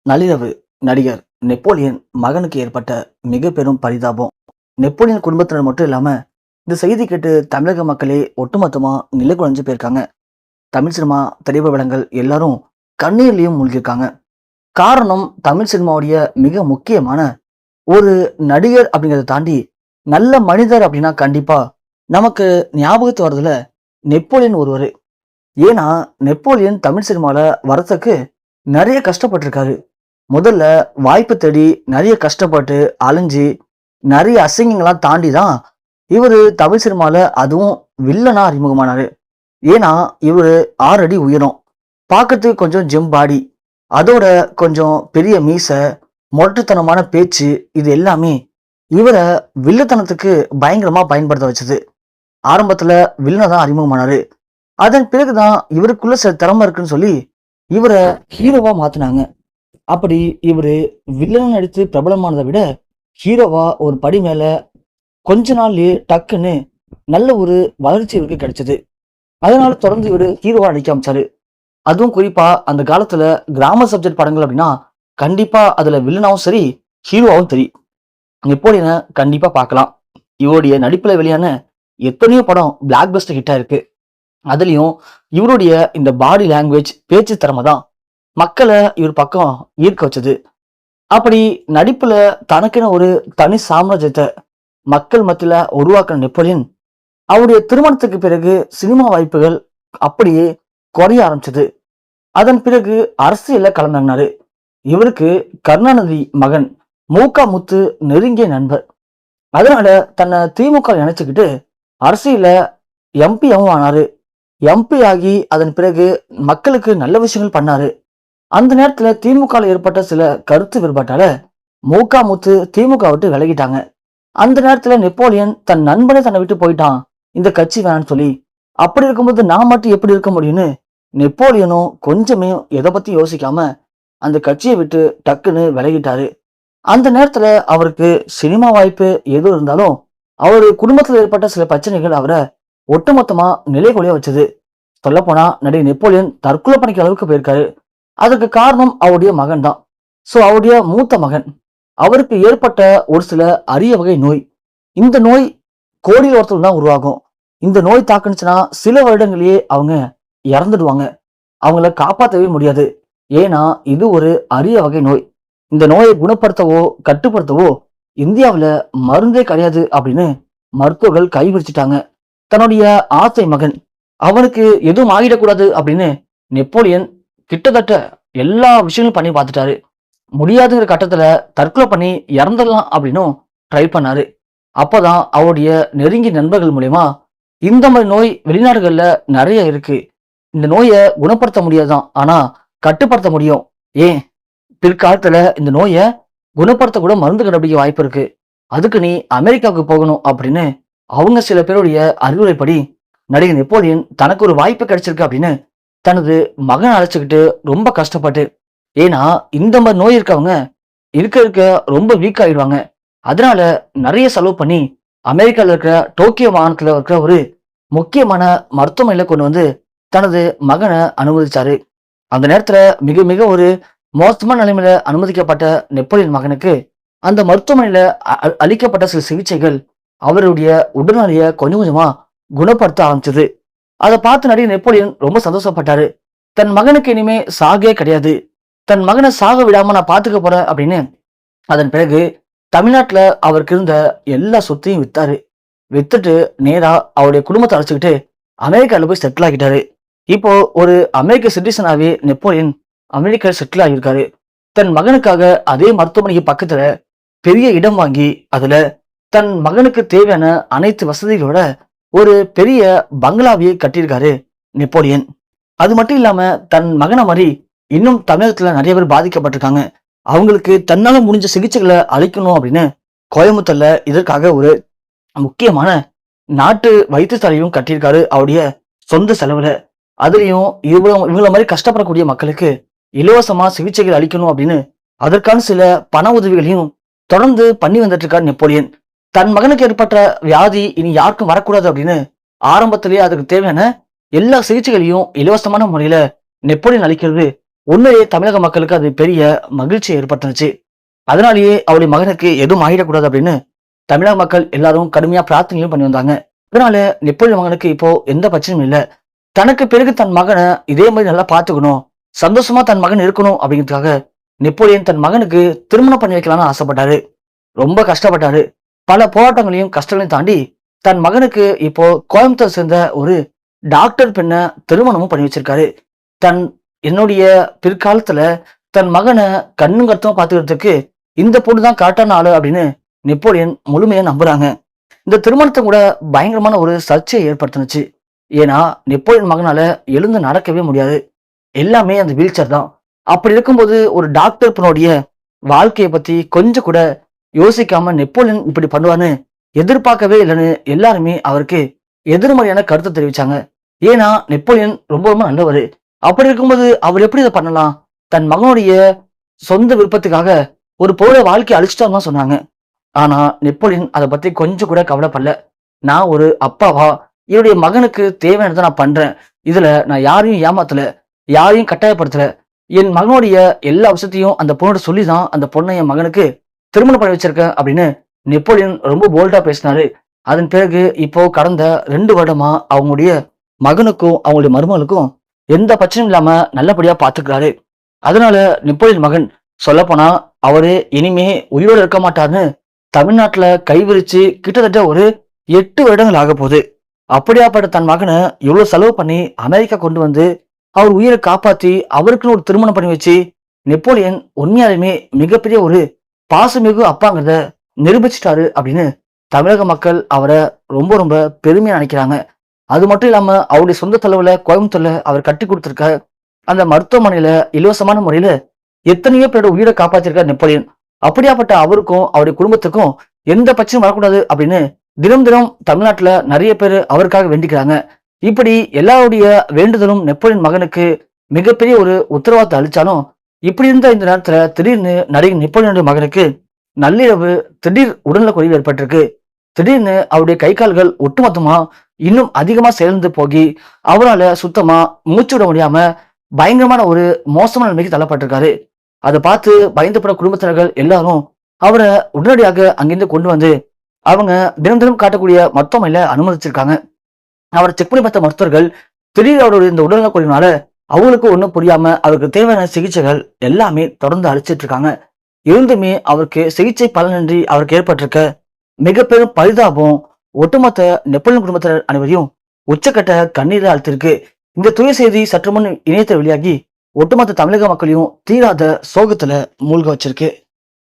நள்ளிரவு நடிகர் நெப்போலியன் மகனுக்கு ஏற்பட்ட மிக பெரும் பரிதாபம். நெப்போலியன் குடும்பத்தினர் மட்டும் இல்லாம இந்த செய்தி கேட்டு தமிழக மக்களே ஒட்டுமொத்தமா நிலை குலைஞ்சு போயிருக்காங்க. தமிழ் சினிமா திரைப்படங்கள் எல்லாரும் கண்ணீர்லயும் மூழ்கியிருக்காங்க. காரணம், தமிழ் சினிமாவுடைய மிக முக்கியமான ஒரு நடிகர் அப்படிங்கிறத தாண்டி நல்ல மனிதர் அப்படின்னா கண்டிப்பா நமக்கு ஞாபகத்து வரதுல நெப்போலியன் ஒருவர். ஏன்னா நெப்போலியன் தமிழ் சினிமால வரத்துக்கு நிறைய கஷ்டப்பட்டிருக்காரு. முதல்ல வாய்ப்பு தேடி நிறைய கஷ்டப்பட்டு அலைஞ்சு நிறைய அசிங்கங்கள்லாம் தாண்டி தான் இவரு தமிழ் சினிமால அதுவும் வில்லனா அறிமுகமானாரு. ஏன்னா இவரு 6 அடி உயரம், பார்க்கறதுக்கு கொஞ்சம் ஜிம் பாடி, அதோட கொஞ்சம் பெரிய மீசை, மொரட்டுத்தனமான பேச்சு, இது எல்லாமே இவரை வில்லத்தனத்துக்கு பயங்கரமா பயன்படுத்த வச்சது. ஆரம்பத்துல வில்லனை தான் அறிமுகமானாரு. அதன் பிறகுதான் இவருக்குள்ள சில திறமை இருக்குன்னு சொல்லி இவரை ஹீரோவா மாத்தினாங்க. அப்படி இவரு வில்லன் நடித்து பிரபலமானதை விட ஹீரோவா ஒரு படி மேல கொஞ்ச நாள்லயே டக்குன்னு நல்ல ஒரு வளர்ச்சி இவருக்கு கிடைச்சது. அதனால தொடர்ந்து இவரு ஹீரோவா நடிக்க ஆரம்பிச்சாரு. அதுவும் குறிப்பா அந்த காலத்துல கிராம சப்ஜெக்ட் படங்கள் அப்படின்னா கண்டிப்பா அதுல வில்லனாவும் சரி ஹீரோவாவும் சரி நெப்போலியனை கண்டிப்பா பார்க்கலாம். இவருடைய நடிப்புல வெளியான எத்தனையோ படம் பிளாக் பஸ்டர் ஹிட்டா இருக்கு. அதுலயும் இவருடைய இந்த பாடி லாங்குவேஜ், பேச்சு திறமை தான் மக்களை இவர் பக்கம் ஈர்க்க வச்சது. அப்படி நடிப்புல தனக்கென ஒரு தனி சாம்ராஜ்யத்தை மக்கள் மத்தியில உருவாக்கின நெப்போலியன் அவருடைய திருமணத்துக்கு பிறகு சினிமா வாய்ப்புகள் அப்படியே குறைய ஆரம்பிச்சது. அதன் பிறகு அரசியல்ல கலந்தாங்கினாரு. இவருக்கு கருணாநிதி மகன் மூகா முத்து நெருங்கிய நண்பர். அதனால தன்னை திமுக இணைச்சுக்கிட்டு அரசியல எம்பியாவும் ஆனாரு. எம்பி ஆகி அதன் பிறகு மக்களுக்கு நல்ல விஷயங்கள் பண்ணாரு. அந்த நேரத்துல திமுக ஏற்பட்ட சில கருத்து வேறுபாட்டால மூகா முத்து திமுக விட்டு விலகிட்டாங்க. அந்த நேரத்துல நெப்போலியன் தன் நண்பனை தன்னை விட்டு போயிட்டான், இந்த கட்சி வேணான்னு சொல்லி. அப்படி இருக்கும்போது நான் மட்டும் எப்படி இருக்க முடியும்னு நெப்போலியனும் கொஞ்சமே எதை பத்தி யோசிக்காம அந்த கட்சியை விட்டு டக்குன்னு விலகிட்டாரு. அந்த நேரத்துல அவருக்கு சினிமா வாய்ப்பு எது இருந்தாலும் அவரு குடும்பத்துல ஏற்பட்ட சில பிரச்சனைகள் அவரை ஒட்டுமொத்தமா நிலைகுலைய வச்சது. சொல்ல போனா நடிகர் நெப்போலியன் தற்கொலை பண்ணிக்கிற அளவுக்கு போயிருக்காரு. அதுக்கு காரணம் அவருடைய மகன் தான். சோ அவருடைய மூத்த மகன், அவருக்கு ஏற்பட்ட ஒரு சில அரிய வகை நோய். இந்த நோய் கோடியில் ஒருத்தர் தான் உருவாகும். இந்த நோய் தாக்குனுச்சுன்னா சில வருடங்களையே அவங்க இறந்துடுவாங்க. அவங்கள காப்பாற்றவே முடியாது. ஏன்னா இது ஒரு அரிய வகை நோய். இந்த நோயை குணப்படுத்தவோ கட்டுப்படுத்தவோ இந்தியாவுல மருந்தே கிடையாது அப்படின்னு மருத்துவர்கள் கைவிரிச்சிட்டாங்க. தன்னுடைய ஆசை மகன் அவனுக்கு எதுவும் ஆகிடக்கூடாது அப்படின்னு நெப்போலியன் கிட்டத்தட்ட எல்லா விஷயங்களும் பண்ணி பார்த்துட்டாரு. முடியாதுங்கிற கட்டத்துல தற்கொலை பண்ணி இறந்துடலாம் அப்படின்னும் ட்ரை பண்ணாரு. அப்பதான் அவருடைய நெருங்கிய நண்பர்கள் மூலியமா இந்த மாதிரி நோய் வெளிநாடுகள்ல நிறைய இருக்கு, இந்த நோயை குணப்படுத்த முடியாதான், ஆனா கட்டுப்படுத்த முடியும், ஏன் பிற்காலத்துல இந்த நோயை குணப்படுத்த கூட மருந்து கண்டுபிடிக்க வாய்ப்பு இருக்கு, அதுக்கு நீ அமெரிக்காவுக்கு போகணும் அப்படின்னு அவங்க சில பேருடைய அறிவுரைப்படி நடிகர் நெப்போலியன் தனக்கு ஒரு வாய்ப்பு கிடைச்சிருக்கு அப்படின்னு தனது மகனை அழைச்சுக்கிட்டு ரொம்ப கஷ்டப்பட்டு, ஏன்னா இந்த மாதிரி நோய் இருக்கவங்க இருக்க இருக்க ரொம்ப வீக் ஆயிடுவாங்க, அதனால நிறைய செலவு பண்ணி அமெரிக்கால இருக்கிற டோக்கியோ மாகாணத்துல இருக்கிற ஒரு முக்கியமான மருத்துவமனையில கொண்டு வந்து தனது மகனை அனுமதிச்சாரு. அந்த நேரத்துல மிக மிக ஒரு மோசமான நிலைமையில அனுமதிக்கப்பட்ட நெப்போலியன் மகனுக்கு அந்த மருத்துவமனையில அளிக்கப்பட்ட சில சிகிச்சைகள் அவருடைய உடல்நிலையை கொஞ்சம் கொஞ்சமா குணப்படுத்த ஆரம்பிச்சது. அதை பார்த்து நடிகர் நெப்போலியன் ரொம்ப சந்தோஷப்பட்டாரு. தன் மகனுக்கு இனிமே சாகே கிடையாது, தன் மகனை சாக விடாம நான் பாத்துக்க போறேன் அப்படின்னு. அதன் பிறகு தமிழ்நாட்டுல அவருக்கு இருந்த எல்லா சொத்தையும் வித்தாரு. வித்துட்டு நேரா அவருடைய குடும்பத்தை அழைச்சுக்கிட்டு அமெரிக்கால போய் செட்டில் ஆகிட்டாரு. இப்போ ஒரு அமெரிக்க சிட்டிசனாவே நெப்போலியன் அமெரிக்கா செட்டில் ஆகியிருக்காரு. தன் மகனுக்காக அதே மருத்துவமனைக்கு பக்கத்துல பெரிய இடம் வாங்கி அதுல தன் மகனுக்கு தேவையான அனைத்து வசதிகளோட ஒரு பெரிய பங்களாவையே கட்டியிருக்காரு நெப்போலியன். அது மட்டும் இல்லாம தன் மகனை மாதிரி இன்னும் தமிழகத்துல நிறைய பேர் பாதிக்கப்பட்டிருக்காங்க, அவங்களுக்கு தன்னால முடிஞ்ச சிகிச்சைகளை அளிக்கணும் அப்படின்னு கோயம்புத்தூர்ல இதற்காக ஒரு முக்கியமான நாட்டு வைத்தியசாலையும் கட்டியிருக்காரு அவருடைய சொந்த செலவுல. அதுலயும் இவங்கள மாதிரி கஷ்டப்படக்கூடிய மக்களுக்கு இலவசமா சிகிச்சைகள் அளிக்கணும் அப்படின்னு அதற்கான சில பண உதவிகளையும் தொடர்ந்து பண்ணி வந்துட்டு இருக்காரு நெப்போலியன். தன் மகனுக்கு ஏற்பட்ட வியாதி இனி யாருக்கும் வரக்கூடாது அப்படின்னு ஆரம்பத்திலேயே அதுக்கு தேவையான எல்லா சிகிச்சைகளையும் இலவசமான முறையில நெப்போலியன் அளிக்கிறது உண்மையிலேயே தமிழக மக்களுக்கு அது பெரிய மகிழ்ச்சியை ஏற்பட்டுருச்சு. அதனாலேயே அவருடைய மகனுக்கு எதுவும் ஆயிடக்கூடாது அப்படின்னு தமிழக மக்கள் எல்லாரும் கடுமையா பிரார்த்தனையும் பண்ணி வந்தாங்க. அதனால நெப்போலியன் மகனுக்கு இப்போ எந்த பிரச்சனையும் இல்ல. தனக்கு பிறகு தன் மகனை இதே மாதிரி நல்லா பார்த்துக்கணும், சந்தோஷமா தன் மகன் இருக்கணும் அப்படிங்கிறதுக்காக நெப்போலியன் தன் மகனுக்கு திருமணம் பண்ணி வைக்கலாம்னு ஆசைப்பட்டாரு. ரொம்ப கஷ்டப்பட்டாரு. பல போராட்டங்களையும் கஷ்டங்களையும் தாண்டி தன் மகனுக்கு இப்போ கோயம்புத்தூர் சேர்ந்த ஒரு டாக்டர் பெண்ணை திருமணமும் பண்ணி வச்சிருக்காரு. தன் என்னுடைய பிற்காலத்துல தன் மகனை கண்ணும் கருத்துமா பாத்துக்கிறதுக்கு இந்த பொண்ணு தான் கரெக்டான ஆளு அப்படின்னு நெப்போலியன் முழுமையா நம்புறாங்க. இந்த திருமணத்தை கூட பயங்கரமான ஒரு சர்ச்சையை ஏற்படுத்துனுச்சு. ஏன்னா நெப்போலியன் மகனால எழுந்து நடக்கவே முடியாது. எல்லாமே அந்த வீல் சேர் தான். அப்படி இருக்கும்போது ஒரு டாக்டர் பெண்ணுடைய வாழ்க்கையை பத்தி கொஞ்சம் கூட யோசிக்காம நெப்போலியன் இப்படி பண்ணுவான்னு எதிர்பார்க்கவே இல்லைன்னு எல்லாருமே அவருக்கு எதிர்மறையான கருத்தை தெரிவிச்சாங்க. ஏன்னா நெப்போலியன் ரொம்ப ரொம்ப நல்லவர். அப்படி இருக்கும்போது அவர் எப்படி இதை பண்ணலாம்? தன் மகனுடைய சொந்த விருப்பத்துக்காக ஒரு பொருளை வாழ்க்கையை அழிச்சிட்டான்னு சொன்னாங்க. ஆனா நெப்போலியன் அதை பத்தி கொஞ்சம் கூட கவலைப்படல. நான் ஒரு அப்பாவா என்னுடைய மகனுக்கு தேவையானதை நான் பண்றேன். இதுல நான் யாரையும் ஏமாத்தல, யாரையும் கட்டாயப்படுத்தல. என் மகனுடைய எல்லா விஷயத்தையும் அந்த பொண்ணோட சொல்லிதான் அந்த பொண்ணை என் மகனுக்கு திருமணம் பண்ணி வச்சிருக்கேன் அப்படின்னு நெப்போலியன் ரொம்ப போல்டா பேசினாரு. அதன் பிறகு இப்போ கடந்த 2 வருடமா அவங்களுடைய மகனுக்கும் அவங்களுடைய மருமகளுக்கும் எந்த பிரச்சனையும் இல்லாம நல்லபடியா பாத்துக்கிறாரு. அதனால நெப்போலியன் மகன் சொல்லப்போனா அவரு இனிமே உயிரோடு இருக்க மாட்டாருன்னு தமிழ்நாட்டுல கைவிரிச்சு கிட்டத்தட்ட ஒரு 8 வருடங்கள் ஆக போகுது. அப்படியாப்பட்ட தன் மகனை இவ்வளவு செலவு பண்ணி அமெரிக்கா கொண்டு வந்து அவர் உயிரை காப்பாத்தி அவருக்குன்னு ஒரு திருமணம் பண்ணி வச்சு நெப்போலியன் உண்மையாலுமே மிகப்பெரிய ஒரு பாசமிகு அப்பாங்கிறத நிரூபிச்சிட்டாரு அப்படின்னு தமிழக மக்கள் அவரை ரொம்ப ரொம்ப பெருமையா நினைக்கிறாங்க. அது மட்டும் இல்லாம அவருடைய சொந்த செலவுல கோயம்புத்தூர்ல அவர் கட்டி கொடுத்திருக்க அந்த மருத்துவமனையில இலவசமான முறையில எத்தனையோ பேரோட உயிரை காப்பாத்திருக்கார் நெப்போலியன். அப்படியாப்பட்ட அவருக்கும் அவருடைய குடும்பத்துக்கும் எந்த பிரச்சனையும் வரக்கூடாது அப்படின்னு தினம் தினம் தமிழ்நாட்டுல நிறைய பேர் அவருக்காக வேண்டிக்கிறாங்க. இப்படி எல்லாருடைய வேண்டுதலும் நெப்போலியன் மகனுக்கு மிகப்பெரிய ஒரு உத்தரவாதத்தை அளிச்சாலும், இப்படி இருந்த இந்த நேரத்துல திடீர்னு நடிகர் நெப்போலியனுடைய மகனுக்கு நள்ளிரவு திடீர் உடல்நல குறைவு ஏற்பட்டிருக்கு. திடீர்னு அவருடைய கை கால்கள் ஒட்டுமொத்தமா இன்னும் அதிகமா சேர்ந்து போகி அவரால் சுத்தமா மூச்சு விட முடியாம பயங்கரமான ஒரு மோசமான நிலைமைக்கு தள்ளப்பட்டிருக்காரு. அதை பார்த்து பயந்துபட குடும்பத்தினர்கள் எல்லாரும் அவரை உடனடியாக அங்கிருந்து கொண்டு வந்து அவங்க தினம் தினம் காட்டக்கூடிய மருத்துவமனையில அனுமதிச்சிருக்காங்க. அவரை செக் பண்ணி பார்த்த மருத்துவர்கள் திடீர் அவருடைய இந்த உடல்நல குறைவினால அவங்களுக்கு ஒன்றும் புரியாம அவருக்கு தேவையான சிகிச்சைகள் எல்லாமே தொடர்ந்து அளிச்சிட்டு இருக்காங்க. இருந்துமே அவருக்கு சிகிச்சை பலனின்றி அவருக்கு ஏற்பட்டிருக்க மிகப்பெரும் பரிதாபம் ஒட்டுமொத்த நெப்போலியன் குடும்பத்தினர் அனைவரையும் உச்சக்கட்ட கண்ணீரை அழுத்திருக்கு. இந்த துய செய்தி சற்று முன் இணையத்தில் வெளியாகி ஒட்டுமொத்த தமிழக மக்களையும் தீராத சோகத்துல மூழ்க வச்சிருக்கு.